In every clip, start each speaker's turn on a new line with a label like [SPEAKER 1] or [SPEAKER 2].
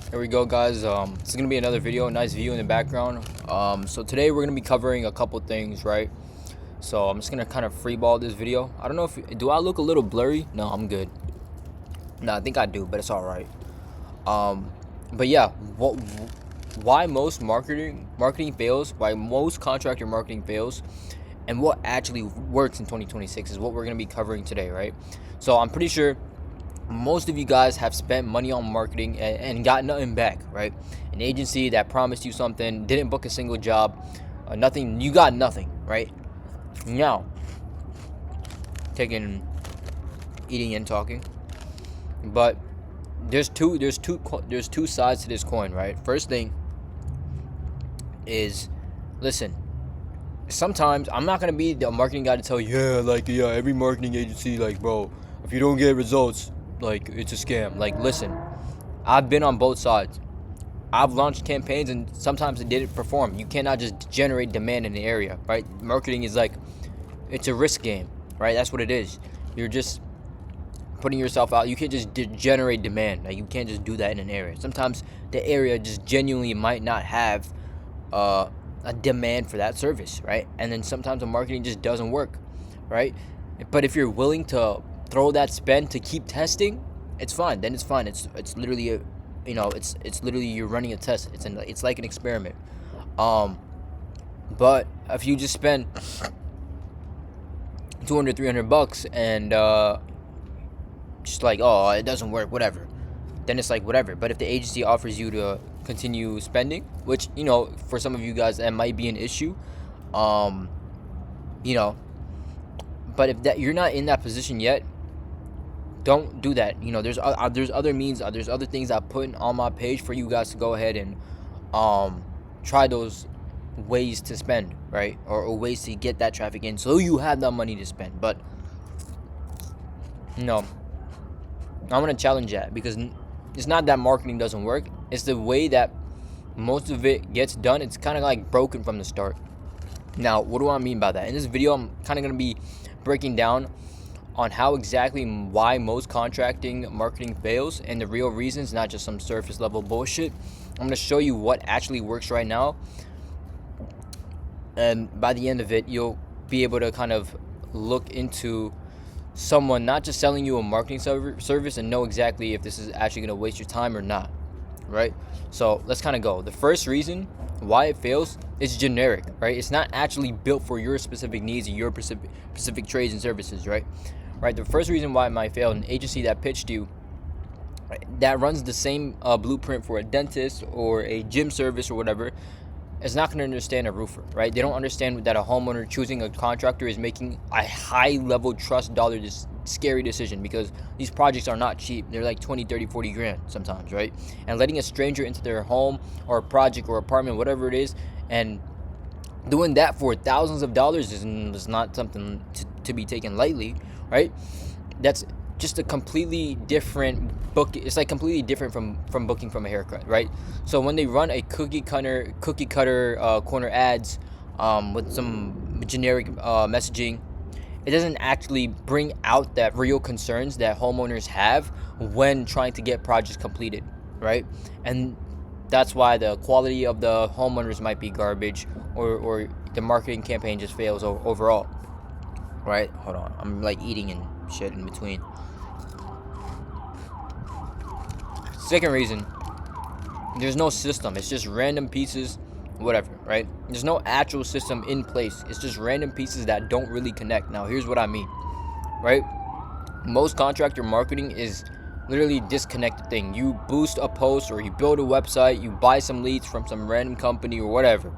[SPEAKER 1] Here we go, guys. This is gonna be another video. Nice view in the background. So today we're gonna be covering a couple things, right? So I'm just gonna kind of freeball this video. I don't know if do I look a little blurry? No, I'm good. No, I think I do, but it's all right. But yeah, why most marketing fails? Why most contractor marketing fails? And what actually works in 2026 is what we're gonna be covering today, right? So I'm pretty sure most of you guys have spent money on marketing and got nothing back, right? An agency that promised you something, didn't book a single job, nothing. You got nothing, right? Now, eating and talking, but there's two sides to this coin, right? First thing is, listen. Sometimes I'm not gonna be the marketing guy to tell you, every marketing agency, bro, if you don't get results, it's a scam. Listen, I've been on both sides. I've launched campaigns and sometimes it didn't perform. You cannot just generate demand in the area, right? Marketing is it's a risk game, right? That's what it is. You're just putting yourself out. You can't just generate demand. You can't just do that in an area. Sometimes the area just genuinely might not have a demand for that service, right? And then sometimes the marketing just doesn't work, right? But if you're willing to throw that spend to keep testing, it's fine. Then it's fine. It's literally it's literally you're running a test. It's like an experiment. But if you just spend $200-$300 and just oh, it doesn't work, whatever, then it's whatever. But if the agency offers you to continue spending, which for some of you guys that might be an issue, but if that you're not in that position yet, don't do that. There's other means, there's other things I put on my page for you guys to go ahead and try those ways to spend, right? Or ways to get that traffic in so you have that money to spend. But I'm gonna challenge that, because it's not that marketing doesn't work. It's the way that most of it gets done. It's kind of broken from the start. Now, what do I mean by that? In this video, I'm kind of going to be breaking down on how exactly why most contracting marketing fails and the real reasons, not just some surface level bullshit. I'm going to show you what actually works right now. And by the end of it, you'll be able to kind of look into someone not just selling you a marketing service and know exactly if this is actually going to waste your time or not, right? So let's kind of go. The first reason why it fails is generic, right? It's not actually built for your specific needs and your specific trades and services, right? The first reason why it might fail, an agency that pitched you, that runs the same blueprint for a dentist or a gym service or whatever, is not going to understand a roofer, right? They don't understand that a homeowner choosing a contractor is making a high-level trust dollar scary decision, because these projects are not cheap. They're 20, 30, 40 grand sometimes, right? And letting a stranger into their home or project or apartment, whatever it is, and doing that for thousands of dollars is not something to be taken lightly, right? That's just a completely different book. It's completely different from booking from a haircut, right? So when they run a cookie cutter corner ads with some generic messaging, it doesn't actually bring out that real concerns that homeowners have when trying to get projects completed, right? And that's why the quality of the homeowners might be garbage, or the marketing campaign just fails overall, right? Hold on, I'm eating and shit in between. Second reason, there's no system. It's just random pieces, whatever, right? There's no actual system in place. It's just random pieces that don't really connect. Now, here's what I mean, right? Most contractor marketing is literally disconnected thing. You boost a post, or you build a website, you buy some leads from some random company or whatever,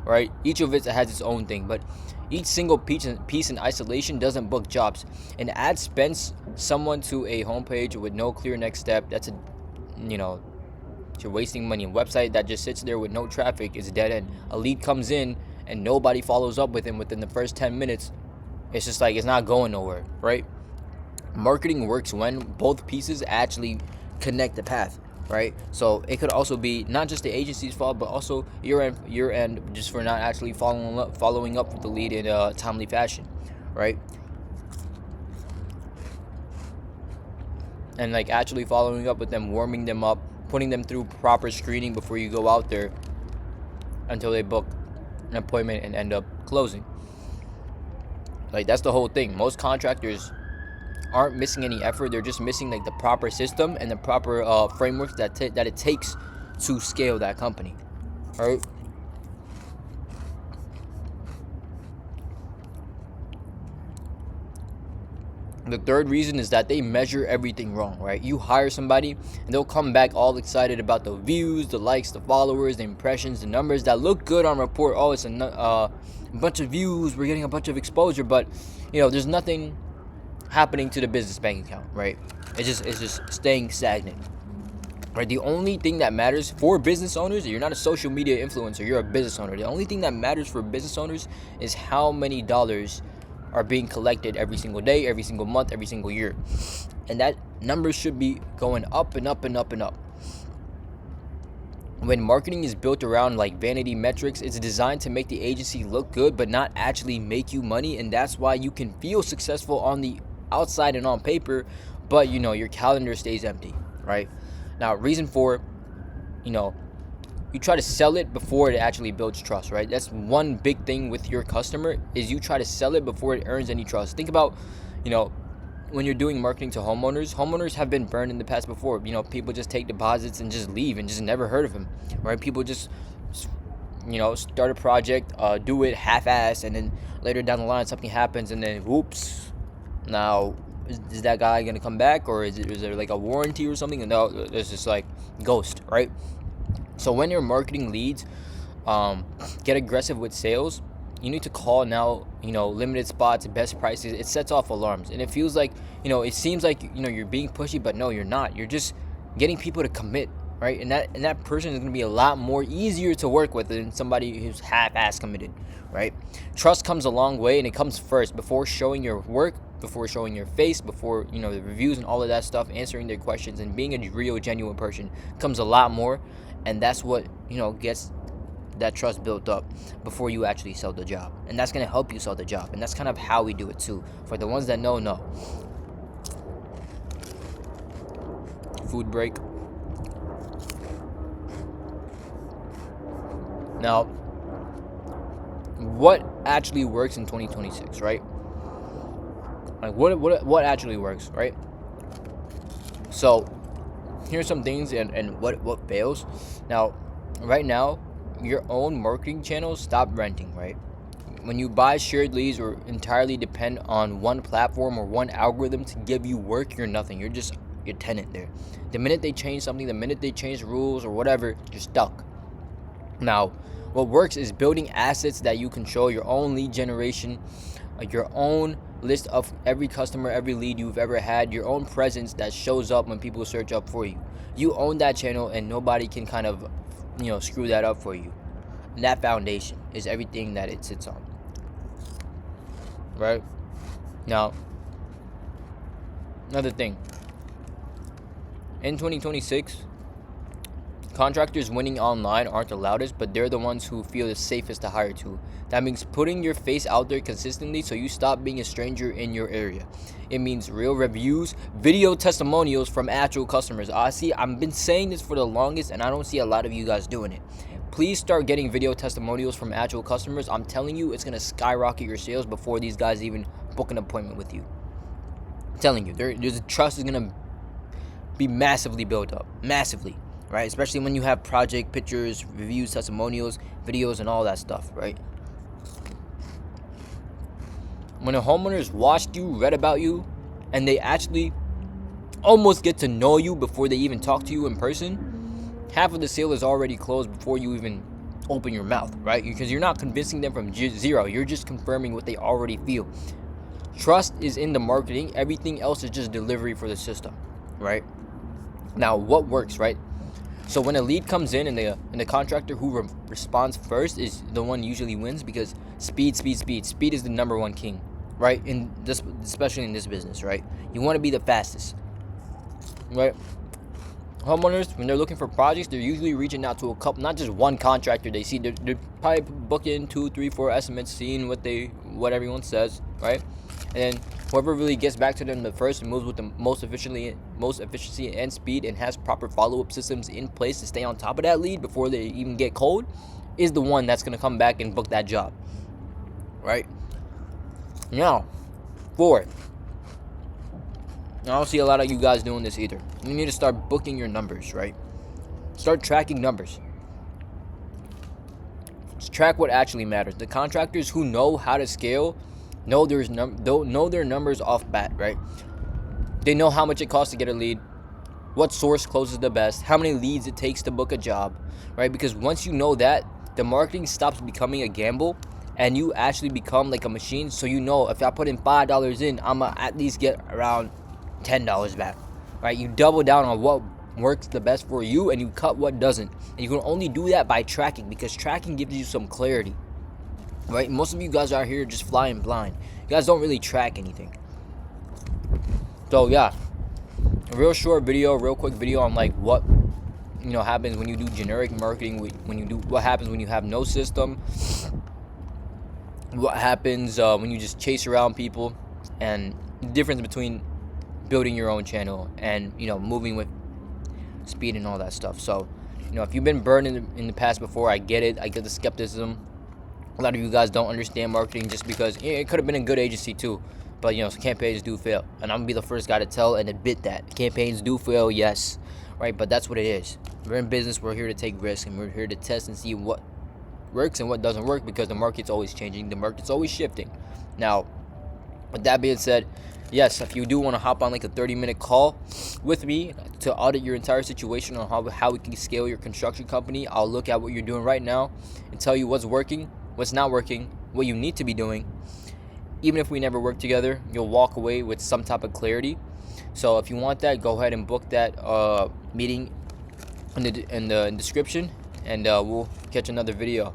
[SPEAKER 1] right? Each of it has its own thing, but each single piece in isolation doesn't book jobs. An ad spends someone to a homepage with no clear next step. That's you're wasting money. A website that just sits there with no traffic is dead end. A lead comes in and nobody follows up with him within the first 10 minutes. It's just it's not going nowhere, right? Marketing works when both pieces actually connect the path, right? So it could also be not just the agency's fault, but also your end just for not actually following up with the lead in a timely fashion, right? And actually following up with them, warming them up, putting them through proper screening before you go out there until they book an appointment and end up closing. Like, that's the whole thing. Most contractors aren't missing any effort. They're just missing like the proper system and the proper frameworks that it takes to scale that company. All right. The third reason is that they measure everything wrong, right? You hire somebody and they'll come back all excited about the views, the likes, the followers, the impressions, the numbers that look good on report. Oh, it's a bunch of views, we're getting a bunch of exposure, but there's nothing happening to the business bank account, right? It's just staying stagnant. Right? The only thing that matters for business owners, you're not a social media influencer, you're a business owner. The only thing that matters for business owners is how many dollars are being collected every single day, every single month, every single year. And that number should be going up and up and up and up. When marketing is built around like vanity metrics, it's designed to make the agency look good but not actually make you money. And that's why you can feel successful on the outside and on paper, but your calendar stays empty, right? Now, reason for, you try to sell it before it actually builds trust, right? That's one big thing with your customer, is you try to sell it before it earns any trust. Think about, when you're doing marketing to homeowners have been burned in the past before. People just take deposits and just leave and just never heard of them, right? People just, start a project, do it half-assed, and then later down the line something happens and then whoops. Now, is that guy going to come back, or is there like a warranty or something? No, it's just like ghost, right? So when you're marketing leads, get aggressive with sales. You need to call now, limited spots, best prices. It sets off alarms, and it feels like, it seems like, you're being pushy, but no, you're not. You're just getting people to commit, right? And that person is going to be a lot more easier to work with than somebody who's half-ass committed, right? Trust comes a long way, and it comes first before showing your work, before showing your face, before, the reviews and all of that stuff, answering their questions and being a real, genuine person comes a lot more. And that's what, gets that trust built up before you actually sell the job. And that's going to help you sell the job. And that's kind of how we do it too. For the ones that know. Food break. Now, what actually works in 2026, right? Like, what actually works, right? So, here's some things and what fails. Now, right now, your own marketing channels, stop renting, right? When you buy shared leads or entirely depend on one platform or one algorithm to give you work, you're nothing. You're just your tenant there. The minute they change something, the minute they change rules or whatever, you're stuck. Now, what works is building assets that you control, your own lead generation, your own list of every customer, every lead you've ever had, your own presence that shows up when people search up for you. You own that channel, and nobody can kind of, screw that up for you. And that foundation is everything that it sits on. Right? Now, another thing. In 2026, contractors winning online aren't the loudest, but they're the ones who feel the safest to hire to. That means putting your face out there consistently so you stop being a stranger in your area. It means real reviews, video testimonials from actual customers. I've been saying this for the longest, and I don't see a lot of you guys doing it. Please start getting video testimonials from actual customers. I'm telling you, it's going to skyrocket your sales before these guys even book an appointment with you. I'm telling you, there's trust is going to be massively built up. Massively. Right? Especially when you have project pictures, reviews, testimonials, videos, and all that stuff, right? When a homeowner's watched you, read about you, and they actually almost get to know you before they even talk to you in person, half of the sale is already closed before you even open your mouth, right? Because you're not convincing them from zero. You're just confirming what they already feel. Trust is in the marketing. Everything else is just delivery for the system, right? Now, what works, right? So when a lead comes in and the contractor who responds first is the one usually wins, because speed is the number one king, right? In this, especially in this business, right? You want to be the fastest, right? Homeowners, when they're looking for projects, they're usually reaching out to a couple, not just one contractor they see. They're probably booking 2, 3, 4 estimates, seeing what everyone says, right? and then whoever really gets back to them the first and moves with the most efficiency and speed, and has proper follow-up systems in place to stay on top of that lead before they even get cold, is the one that's going to come back and book that job, right? Now, fourth, I don't see a lot of you guys doing this either. You need to start booking your numbers, right? Start tracking numbers. Just track what actually matters. The contractors who know how to scale know their numbers off bat, right? They know how much it costs to get a lead, what source closes the best, how many leads it takes to book a job, right? Because once you know that, the marketing stops becoming a gamble and you actually become like a machine. So you know, if I put in $5 in, I'm gonna at least get around $10 back, right? You double down on what works the best for you and you cut what doesn't. And you can only do that by tracking, because tracking gives you some clarity, right? Most of you guys are here just flying blind. You guys don't really track anything. So yeah, a real short video, real quick video on like what happens when you do generic marketing, what happens when you have no system, what happens when you just chase around people, and the difference between building your own channel and moving with speed and all that stuff. So if you've been burned in the past before, I get it. I get the skepticism. A lot of you guys don't understand marketing just because it could have been a good agency too, but campaigns do fail, and I'm gonna be the first guy to tell and admit that campaigns do fail, yes, right? But that's what it is. We're in business. We're here to take risks, and we're here to test and see what works and what doesn't work, because the market's always changing, the market's always shifting. Now, with that being said, yes, if you do want to hop on like a 30-minute call with me to audit your entire situation on how we can scale your construction company, I'll look at what you're doing right now and tell you what's working, what's not working, what you need to be doing. Even if we never work together, you'll walk away with some type of clarity. So if you want that, go ahead and book that meeting in the description, and we'll catch another video.